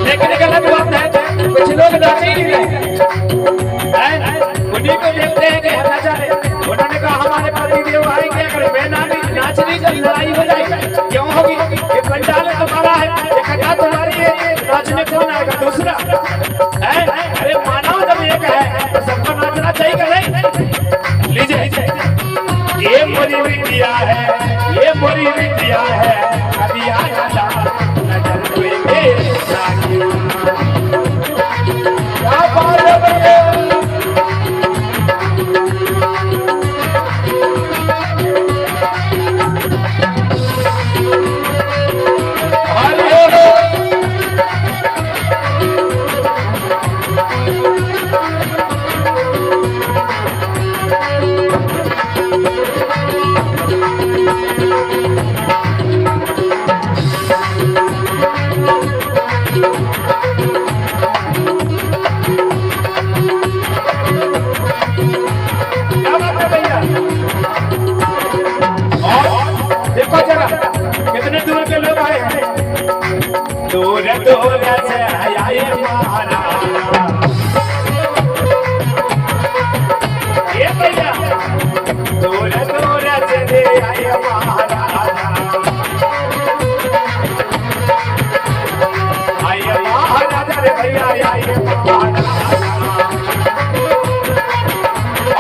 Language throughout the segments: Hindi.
लेकिन गलत बात है, कुछ लोग नाचे ही नहीं रहे, उन्हीं को देखते हैं कि हल्ला चले। उन्होंने कहा हमारे पति देव आएंगे, अगर मैं नाच नहीं कर लड़ाई हो जाएगी। क्यों होगी? ये पंडाल तुम्हारा है, ये कथा तुम्हारी है, नाचने कौन आएगा? दूसरा अरे मानव जब एक है तो सबको नाचना चाहिए कि नहीं? लीजिए, ये मोरी विद्या है, ये मोरी विद्या है, कभी आया था नजर हुए क्या बात है भैया। कितने दूर के लोग आए हैं, दूर दूर से आए महाराज। ये भैया दूर दूर से आए महाराज, आए महाराज रे भैया आए महाराज।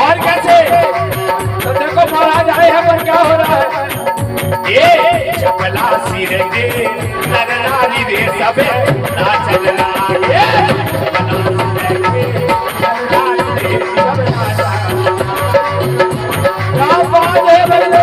और कैसे? तो देखो महाराज आए हैं, पर क्या हो रहा है? ये चपला सिर के नर नारी रे सब नाचन लागे, चपला सिर के नर नारी रे सब नाचन लागे। क्या बात है भैया।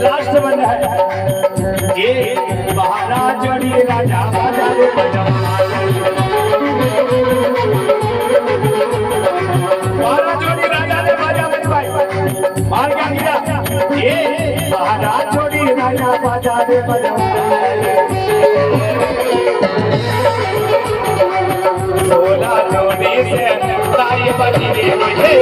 लास्ट बंद है ये महाराज जोड़ी राजा बाजा रे बजा, महाराज जोड़ी राजा रे बाजा बजवाई। मार क्या किया? ये महाराज जोड़ी राजा बाजा रे बजा, सोला जोड़ी से ताई बजी रे मुझे।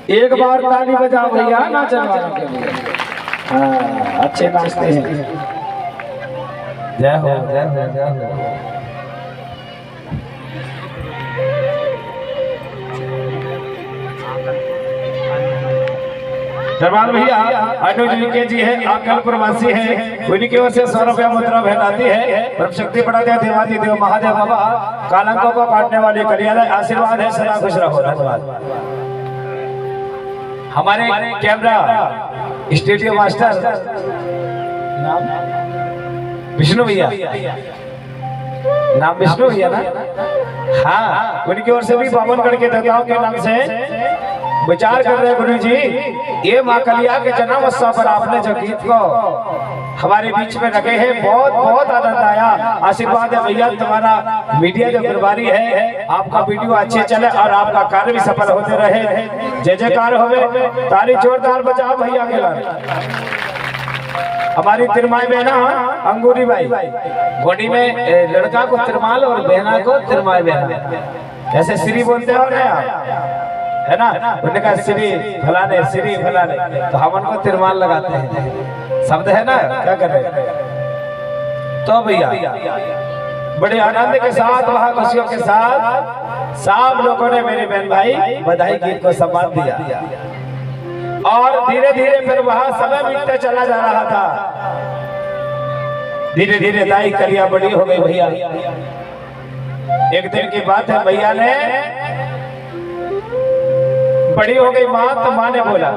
एक बार ताली बजाओ भैया नाचन वालों के लिए। हाँ, अच्छे नाचते हैं। जय हो जय हो जय हो। दरबार भैया अनुज विके जी है, आकल प्रवासी है, उन्हीं की ओर से 100 रुपया मुद्रा भेजाती है। ब्रह्म शक्ति बड़ा देव देवादी देव महादेव बाबा कालंकों को काटने वाले कलियालय आशीर्वाद है, सदा खुश रहो। धन्यवाद। हमारे कैमरा स्टूडियो मास्टर विष्णु भैया, नाम विष्णु भैया ना? हाँ, उनकी ओर से भी बावनगढ़ के देवताओं के नाम से विचार कर रहे गुरु जी। ये माँ कलिया के जन्म उत्सव पर आपने जो गीत को हमारे बीच में रखे हैं, बहुत बहुत आनंद आया। आशीर्वाद है भैया तुम्हारा, मीडिया जो प्रभारी है, आपका वीडियो अच्छे चले और आपका कार्य भी सफल होते रहे। जय जयकार होवे, ताली जोरदार बजाओ भैया के लिए। हमारी तिरमाई बहना अंगूरी भाई, गोडी में लड़का को तिरमाल और बहना को तिरमाई बहना, ऐसे श्री बोलते हो ना है ना? उन्होंने कहा श्री फलाने, तो हम उनको तिरमाल लगाते हैं, शब्द है ना, क्या कर रहे? तो भैया बड़े आनंद के साथ, वहां खुशियों के साथ सब लोगों ने मेरे बहन भाई बधाई गीत को सम्मान दिया और धीरे धीरे फिर वहां समय बीतते चला जा रहा था। धीरे धीरे दाई कलिया बड़ी हो गई भैया। एक दिन की बात है, भैया ने बड़ी हो गई माँ, तो माँ ने बोला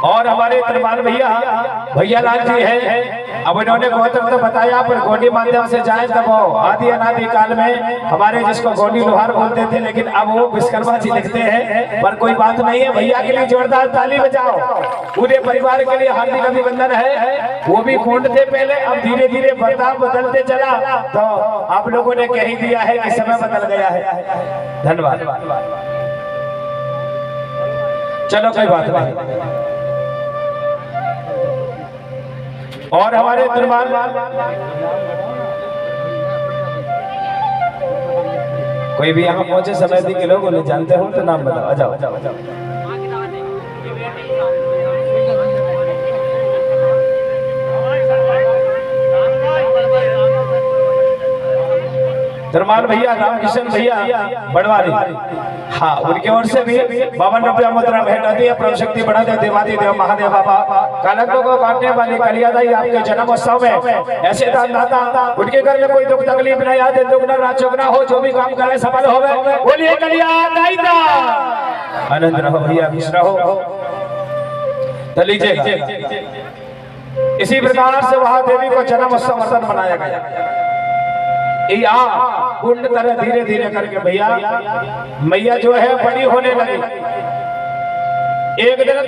और हमारे दरबार भैया लाल जी है। अब इन्होंने गौतम तो बताया, पर गोडी माध्यम से जाए तब आदि अनादि काल में हमारे जिसको गोडी लोहार बोलते थे, लेकिन अब वो विश्वकर्मा जी लिखते हैं। पर कोई बात नहीं है, भैया के लिए जोरदार ताली बजाओ। पूरे परिवार के लिए हार्दिक अभिनंदन है। वो भी खोंड थे पहले, अब धीरे धीरे बर्ताव बदलते चला, तो आप लोगों ने कह ही दिया है कि समय बदल गया है। धन्यवाद। चलो कोई बात नहीं। और हमारे दरबार कोई भी यहाँ पहुंचे समय के लोग उन्हें जानते हो तो नाम बताओ। आ जाओ। दरबार भैया रामकिशन भैया बड़वारी, हाँ, उनकी ओर से भी 52 रुपया मुद्रा भेंट दी है। प्रभु शक्ति बड़ा देव देवादी देव महादेव बाबा कालंकों को काटने वाली कलियादाई आपके जन्म उत्सव में ऐसे दान दाता, उनके घर में कोई दुख तकलीफ न याद, दुख न राज न हो, जो भी काम करे सफल हो। बोलिए कलियादाई दा आनंद रहो भैया, खुश रहो। तो लीजिएगा, इसी प्रकार से वहां देवी को जन्म उत्सव मनाया गया। पूर्ण तरह धीरे धीरे करके भैया मैया जो है बड़ी होने लगी। एक दिन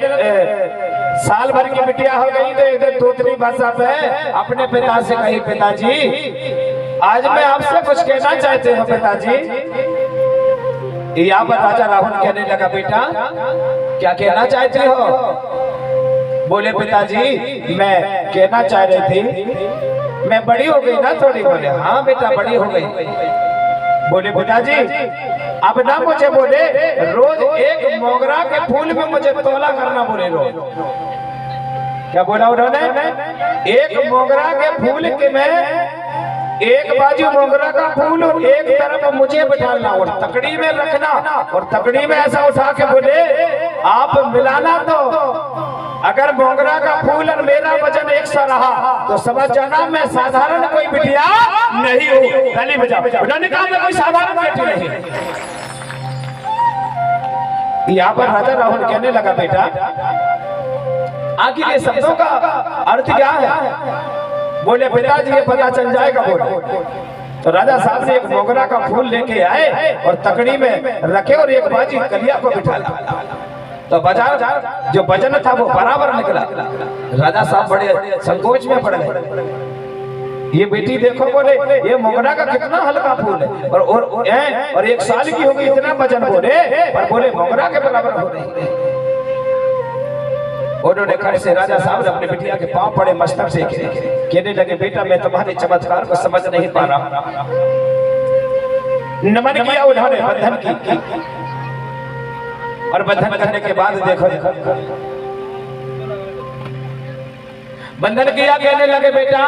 साल भर की बिटिया हो गई, तो एक दिन दूसरी भाषा पे अपने पिता से कही, पिताजी आज मैं आपसे कुछ कहना चाहते हो। पिताजी यहाँ पर राजा राहुल कहने लगा, बेटा क्या कहना चाहती हो? बोले पिताजी मैं कहना चाह रही थी, मैं बड़ी हो गई ना थोड़ी। बोले हाँ बेटा बड़ी हो गई। बोले पिताजी अब ना मुझे बोले रोज एक मोगरा के फूल में मुझे तोला करना। बोले रोज क्या बोला उन्होंने? एक मोगरा के फूल के में एक बाजू मोगरा का फूल और एक तरफ मुझे बिठाना और तकड़ी में रखना, और तकड़ी में ऐसा उठा के बोले आप मिलाना। तो अगर मोगरा का फूल और मेरा वजन एक सा रहा तो समझ जाना मैं साधारण कोई बिटिया नहीं हूँ। ताली बजाओ। उन्होंने कहा मैं कोई साधारण बेटी नहीं। यहाँ पर राजा राहुल कहने लगा, बेटा आखिर ये शब्दों का अर्थ क्या है? बोले पिताजी ये पता चल जाएगा। बोले तो राजा साहब ने एक मोगरा का फूल लेके आए और तकड़ी में रखे और एक बाजी कलिया को बिठाया। तो बाजार जो वजन था वो बराबर निकला। राजा साहब बड़े संकोच में पड़ गए। ये बेटी देखो, बोले ये मोगरा का कितना हल्का फूल है और 1 साल की हो गई, इतना वजन। बोले पर बोले मोगरा के बराबर हो रही। उन्होंने खड़े से राजा साहब ने अपने बिटिया के पांव पड़े, मस्तक से कहने लगे, बेटा मैं तुम्हारे चमत्कार को समझ नहीं पा रहा। नमन किया उन्होंने, बंधन की और बंधन करने के बाद देखो बंधन किया, कहने लगे बेटा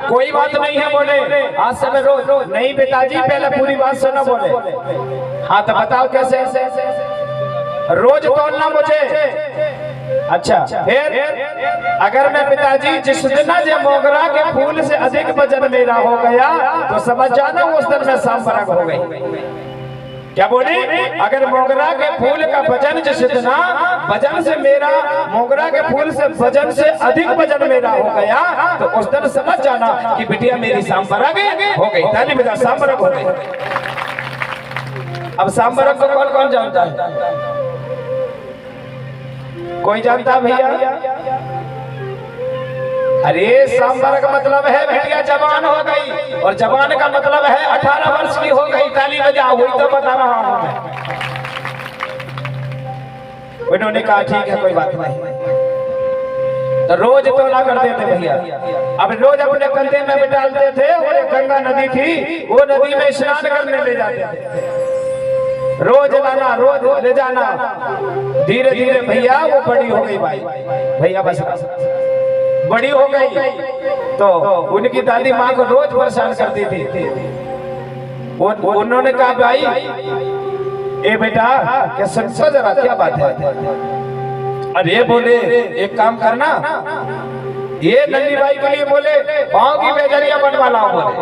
कोई बात नहीं है, बोले आज से मैं रोज नहीं पिताजी पहले पूरी बात सुनो, बोले हाँ तो बताओ कैसे, रोज तोलना मुझे। अच्छा फिर अगर मैं पिताजी जिस दिन जो मोगरा के फूल से अधिक वजन मेरा हो गया तो समझ जाना उस दिन मैं सांबरक हो गई। क्या बोली? अगर मोगरा के फूल का वजन जिस दिन वजन से मेरा मोगरा के फूल से वजन से अधिक वजन मेरा हो गया तो उस दिन समझ जाना कि बिटिया मेरी सांबरक हो गई। ताली बजा, सांबरक हो गई। अब सांबरक को कौन कौन जानता है? कोई जानता भैया? अरे सांबरक का मतलब है बिटिया जवान हो गई, और जवान का मतलब है 18 वर्ष की हो गई। ताली बजा, वही तो बता रहा हूं मैं। उन्होंने कहा ठीक है कोई बात नहीं, तो रोज तोला करते थे भैया। अब रोज अपने कंधे में बिठाते थे, और एक गंगा नदी थी, वो नदी में स्नान करने ले जाते थे। रोज लाना, रोज ले जाना। धीरे धीरे भैया वो बड़ी हो गई भाई, भैया बस बड़ी हो गई तो उनकी दादी माँ को रोज परेशान करती थी। उन्होंने कहा भाई ए बेटा क्या समझो जरा क्या बात है? अरे बोले एक काम करना, ये नन्ही भाई के लिए बोले पाँव की बेजरिया बनवा लाओ। बोले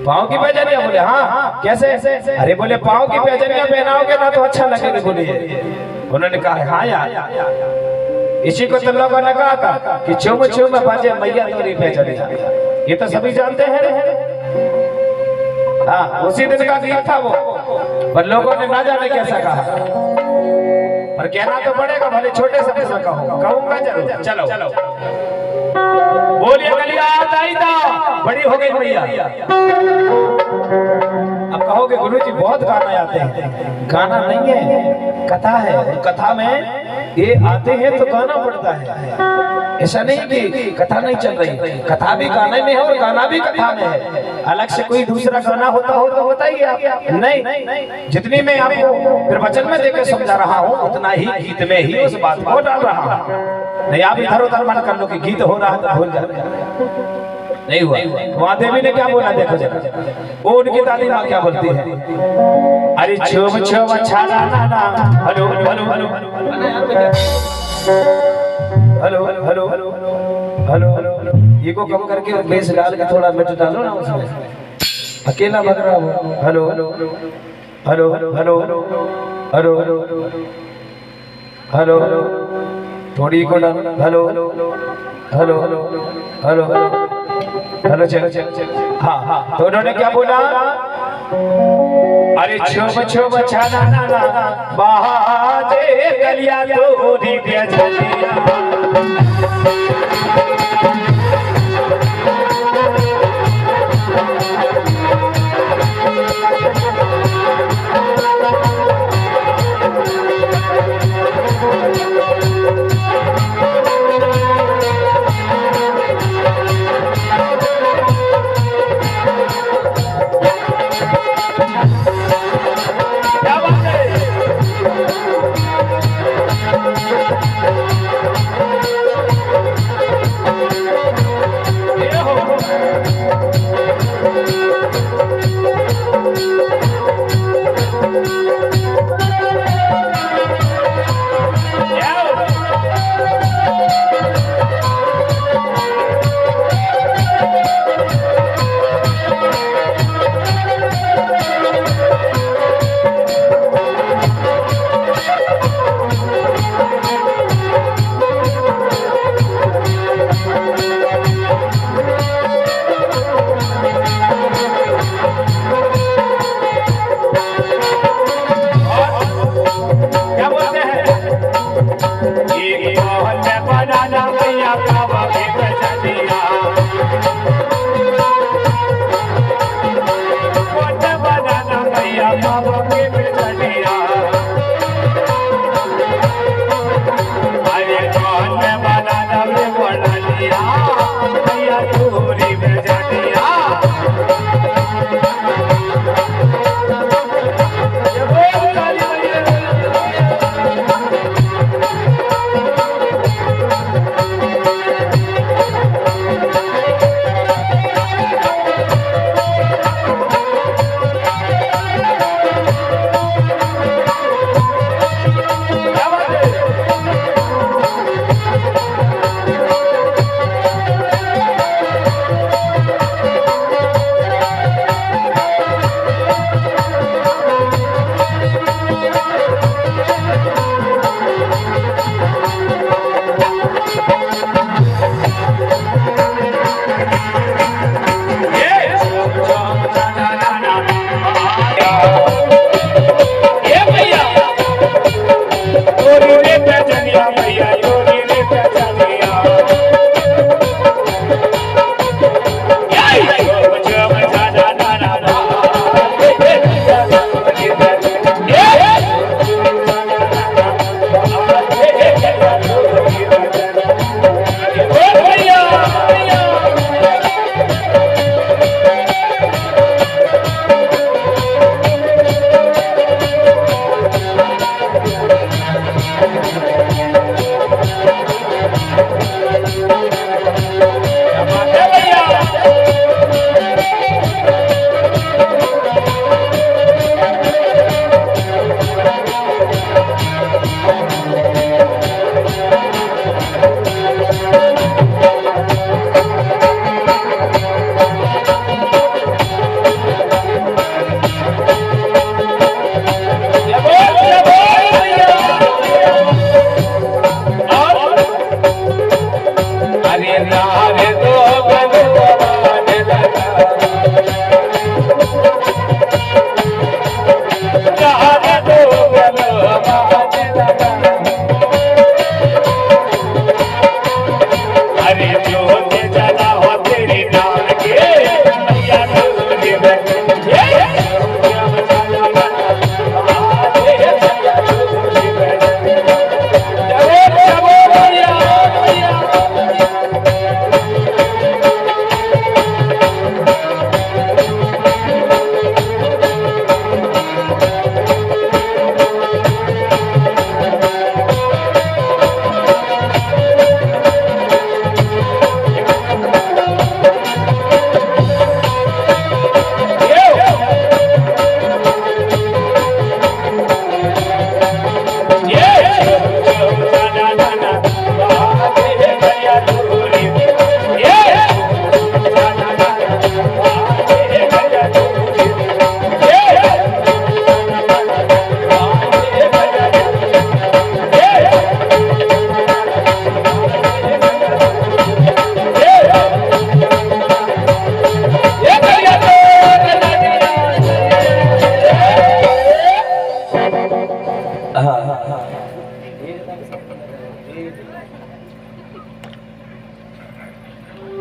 पाँव की पैजनिया? बोले हाँ कैसे? अरे बोले पाँव की पैजनिया पहनाओगे ना तो अच्छा लगेगा। बोले उन्होंने कहा हाँ यार, इसी को तो लोगों ने कहा था कि चुम चुम बाजे मैया तोरी पैजनिया, ये तो सभी जानते हैं। हाँ उसी दिन का गीत था वो, पर लोगों ने ना जाने कैसा कहा, पर कहना तो पड़ेगा, भले छोटे से कहूंगा जरूर। चलो बोलिए गलिया बड़ी हो गई भैया। अब कहोगे गुरुजी बहुत गाना आते हैं। गाना नहीं है, कथा है। कथा में ये आते हैं तो गाना पड़ता है। ऐसा नहीं कि कथा नहीं चल रही, कथा भी गाने में है और गाना भी कथा में है। अलग से कोई दूसरा गाना होता हो तो होता ही है। नहीं, जितनी मैं आपको प्रवचन में देकर समझा रहा हूँ उतना ही गीत में ही उस बात को डाल रहा हूँ। नहीं आप इधर उधर मन कर लो कि गीत हो रहा है तो भूल जाए, नहीं हुआ। वहां देवी ने क्या बोला देखो जरा, वो उनकी दादी माँ क्या बोलती है? अरे छुम छुम अच्छा ना ना, hello hello hello hello hello hello hello hello, ये को कम करके बेस डाल के थोड़ा मिर्च डालो ना उसमें, अकेला बग रहा हो। Hello hello hello hello hello hello hello, थोड़ी को डालो। Hello hello hello hello hello hello, चलो हाँ। तो उन्होंने क्या बोला? अरे छुम छुम छाना ना बाजे गलिया तोरी बेजलिया।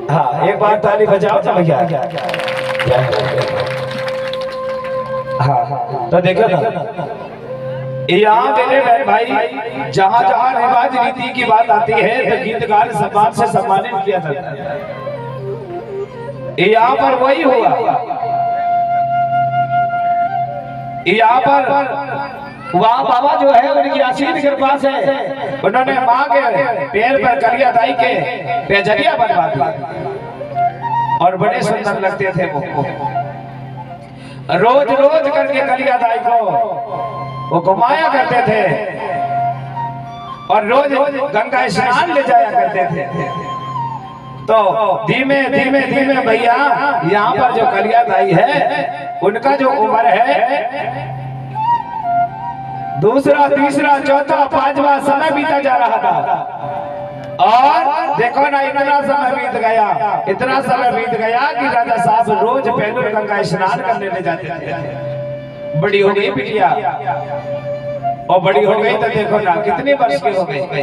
हाँ, एक बार ताली बजाओ ना भैया। हाँ, तो देखो ना, यहाँ मेरे बहन भाई जहाँ जहाँ रिवाज रीति की बात आती है तो गीतकार सम्मान से सम्मानित किया जाता है। यहाँ पर वही हुआ, यहाँ पर वहाँ बाबा जो है उनकी आशीष कृपा से उन्होंने माँ के पैर पर कलिया दाई के पैजनिया बनवा दिया और बड़े सुंदर लगते थे वो। रोज रोज करके कलिया दाई को वो घुमाया करते थे और रोज गंगा स्नान ले जाया करते थे। तो धीमे धीमे धीमे भैया यहाँ पर जो कलिया दाई है उनका जो उम्र है दूसरा तीसरा चौथा पांचवा समय बीता जा रहा था और देखो ना इतना समय बीत गया, इतना समय बीत गया कि राजा साहब रोज पहले गंगा स्नान करने ले जाते थे। बड़ी हो गई बिटिया और बड़ी हो गई तो देखो ना कितने वर्ष की हो गई।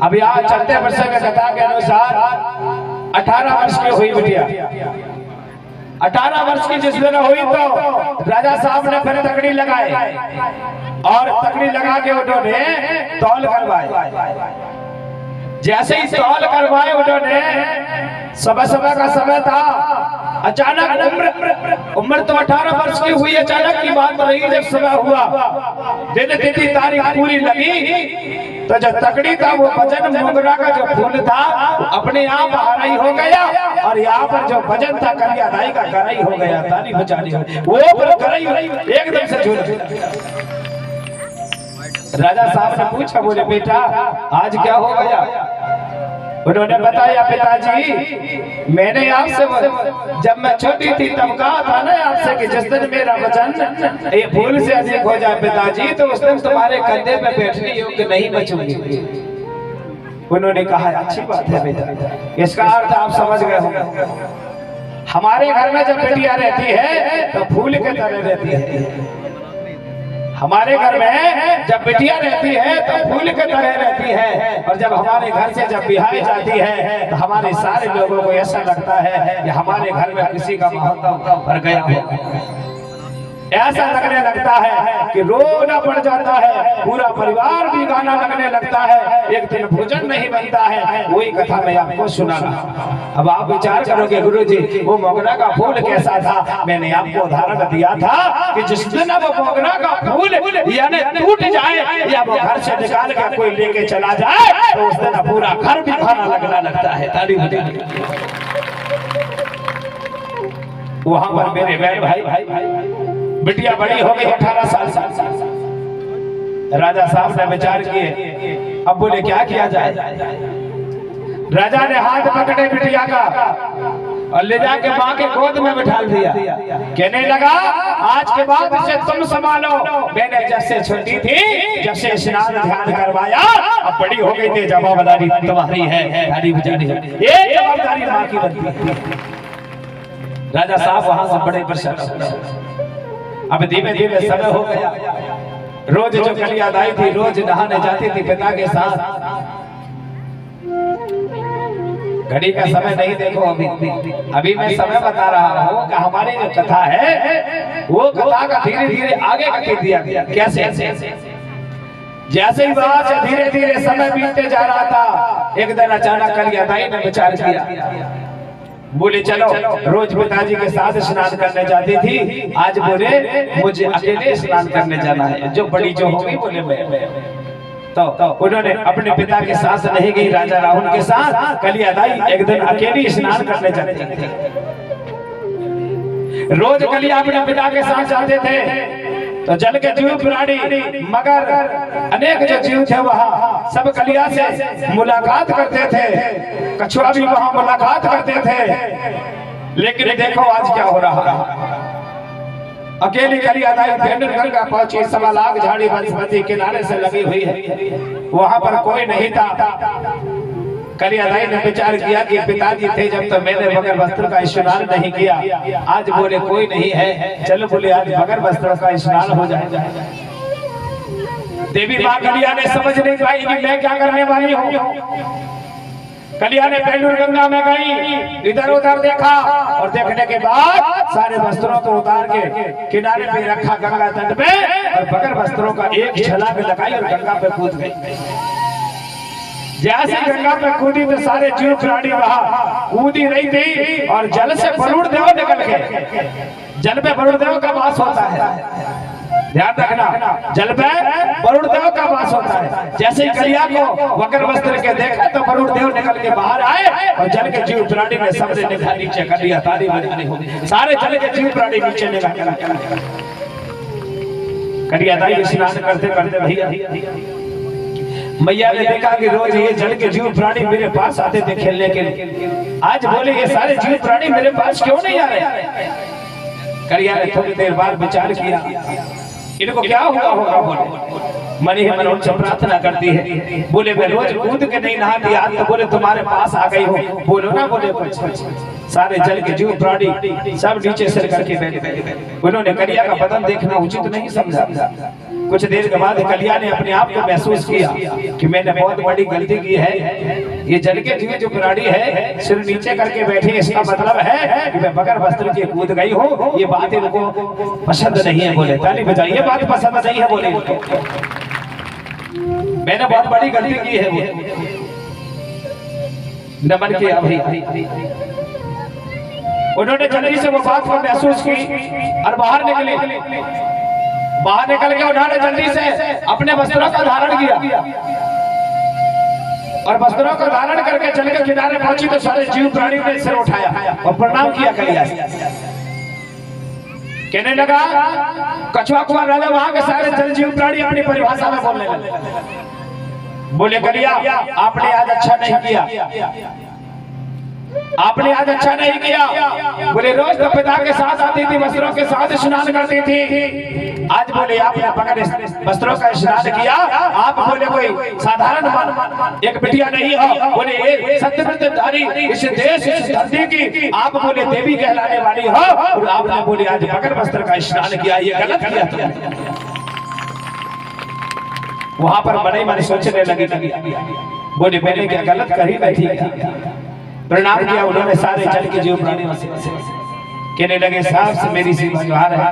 अब यहाँ चलते वर्ष के कथा के अनुसार 18 वर्ष की हुई बिटिया। 18 वर्ष की जिस दिन हुई तो राजा साहब ने फिर तकड़ी लगाए और तकड़ी लगा के उन्होंने तौल करवाए। जैसे ही तौल करवाए उन्होंने सुबह सुबह का समय था। अचानक उम्र तो 18 वर्ष की हुई, अचानक की बात रही। जब सुबह हुआ दिन तिथि तारीख पूरी लगी तो जो तकड़ी था वो भजन मोगरा का जो फूल था अपने आप हराई हो गया और यहाँ पर जो भजन था कलिया दाई का कराई हो गया। ताली बजानी वो कराई एकदम से झूल। राजा साहब ने पूछा, बोले बेटा आज क्या हो गया? उन्होंने बताया पिताजी मैंने आपसे जब मैं छोटी थी तब कहा था ना आपसे कि जिस दिन मेरा वचन ये फूल से अधिक हो जाए पिताजी तो उस दिन तुम्हारे कंधे पे बैठने योग्य नहीं बचूंगी। उन्होंने कहा अच्छी बात है बेटा, इसका अर्थ आप समझ गए होंगे। हमारे घर में जब बेटियां रहती है तो फूल के तरह रहती है। हमारे घर में जब बिटिया रहती है तो फूल की तरह रहती है और जब हमारे घर से जब बिहाई जाती है तो हमारे सारे लोगों को ऐसा लगता है कि हमारे घर में किसी का महत्व भर गया हो। ऐसा लगने लगता है कि रोना पड़ जाता है, पूरा परिवार भी गाना लगने लगता है, एक दिन भोजन नहीं बनता है। वही कथा मैं आपको सुनाऊंगा। अब आप विचार करोगे गुरुजी वो मोगरा का फूल कैसा था? मैंने आपको उदाहरण दिया था कि जिस दिन वो मोगरा का फूल यानी टूट जाए या वो घर से निकाल कर कोई लेके चला जाए तो उस दिन पूरा घर भी खाना लगना लगता है। ताली बजाइए। वहां पर मेरे बहन भाई बिटिया बड़ी हो गई 18 साल। राजा साहब ने विचार किए, अब बोले क्या किया जाए। राजा ने हाथ पकड़े बिटिया का और ले जाके माँ के गोद में बिठा दिया। कहने लगा आज के बाद इसे तुम संभालो। मैंने जब से छोटी थी जब से स्नान ध्यान करवाया अब बड़ी हो गई थी, जवाबदारी तुम्हारी है। ताली बजानी है, ये जवाबदारी माँ की बनती है। राजा साहब वहां से बड़े प्रसन्न। अब धीमे धीमे समय हो गया। रोज जो कलिया दाई थी रोज नहाने जाती थी पिता के साथ। घड़ी का समय नहीं देखो, अभी मैं समय बता रहा हूँ कि हमारी जो कथा है वो कथा का धीरे धीरे आगे कर दिया गया। कैसे? जैसे ही बात धीरे धीरे समय बीतते जा रहा था, एक दिन अचानक कलियादाई ने विचार किया, बोले चलो रोज पिताजी के साथ स्नान करने जाती थी, आज बोले मुझे अकेले स्नान करने जाना है, जो बड़ी जो होगी बोले मैं। तो उन्होंने अपने पिता के साथ नहीं गई, राजा राहुल के साथ कलियादाई एक दिन अकेली स्नान करने जाती थी। रोज कलिया अपने पिता के साथ जाते थे तो जल के जीव प्राणी मगर अनेक जो जीव थे वहाँ सब कलिया से मुलाकात करते थे, कछुआ भी वहाँ मुलाकात करते थे। लेकिन देखो आज क्या हो रहा है, अकेली कलियादाई गंगा पहुंची, 1.25 लाख झाड़ी वनस्पति किनारे से लगी हुई है, वहां पर कोई नहीं था। कलियादाई ने विचार किया कि पिताजी थे जब तो मैंने बगैर वस्त्र का स्नान नहीं किया, आज बोले कोई नहीं है, चलो बोले आज बगैर वस्त्र का स्नान हो जाए। देवी माँ कलिया ने समझ नहीं पाई कि मैं क्या करने वाली हूँ। कलिया ने बेलूर गंगा में गई, इधर उधर देखा और देखने के बाद सारे वस्त्रों को उतार के किनारे पे रखा गंगा तट पे और बगैर वस्त्रों का एक छलांग लगाई और गंगा पे कूद गई। जैसे गंगा पे कूदी तो सारे जीव प्राणी वहाँ कूदी रही थी और जल से वरुण देव निकल गए। जल पे वरुण देव का वास होता है, ध्यान रखना, जल पे वरुण देव का वास होता है। जैसे ही कलिया को बगैर वस्त्र के देखा तो वरुण देव निकल के बाहर आए और जल के जीव प्राणी ने सबसे निकला नीचे कर लिया, ताली बजानी हो गई, सारे जल के जीव प्राणी नीचे निकल। कलियादाई स्नान करते करते भैया मैया ने देखा कि रोज ये जल के जीव प्राणी मेरे पास आते थे खेलने के लिए, आज बोले ये सारे जीव प्राणी मेरे पास क्यों नहीं आ रहे। कलिया ने थोड़ी देर बाद विचार किया, इनको क्या हुआ होगा, बोले मन ही मन उनसे प्रार्थना करती है, बोले मैं रोज कूद के नहीं नहाती, आज तो बोले तुम्हारे पास आ गई हो, बोलो ना बोले कुछ। सारे जल के जीव प्राणी सब नीचे सिर करके बैठ गए। उन्होंने कलिया का बदन देखना उचित नहीं समझा। कुछ देर के बाद कलिया ने अपने आप को महसूस किया कि मैंने बहुत बड़ी गलती की है, ये जल के जीव जो प्राणी है सिर नीचे करके बैठे, इसका मतलब है कि मैं बगैर वस्त्र के कूद गई हूँ, ये बात इनको पसंद नहीं है। बोले ताली बजाइए, बात पसंद नहीं है, बोले मैंने बहुत बड़ी गलती की है। नमन किया भाई। उन्होंने जल्दी से वो बात को महसूस की और बाहर निकले। बाहर निकल के उन्होंने जल्दी से अपने वस्त्रों का धारण किया और वस्त्रों का धारण करके चल के किनारे पहुंची तो सारे जीव प्राणी ने सिर उठाया और प्रणाम किया कलिया से। कहने लगा कछुआ कुआं राजा वहां के सारे जल जीव प्राणी अपनी परिभाषा में बोलने लगे। बोले कलिया आपने आज अच्छा नहीं किया, आपने आज अच्छा नहीं किया। बोले रोज तो पिता के साथ आती थी, वस्त्रों के साथ स्नान करती थी, आज बोले आपने बगैर वस्त्रों का स्नान किया, आप बोले कोई साधारण एक बिटिया नहीं हो, बोले एक सत्यव्रतधारी इस देश इस धरती की आप बोले देवी कहलाने वाली हो और आपने बोले आज बगैर वस्त्र का स्नान किया, ये गलत किया तुमने। वहां पर मन मन सोचने लगी, बोले मैंने क्या गलत करी बैठी। प्रणाम किया उन्होंने सारे जल के जीव प्राणी से, कहने लगे साहब से मेरी सी गुहार है,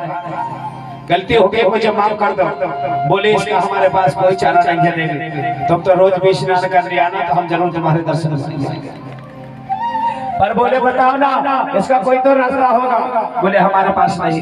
गलती हो गई मुझे माफ कर दो। बोले इसका हमारे पास कोई चारा नहीं है देवी, तुम तो रोज भी स्नान करने आना तो हम जरूर तुम्हारे दर्शन करेंगे, पर बोले बताओ ना इसका कोई तो रास्ता होगा। बोले हमारे पास नहीं।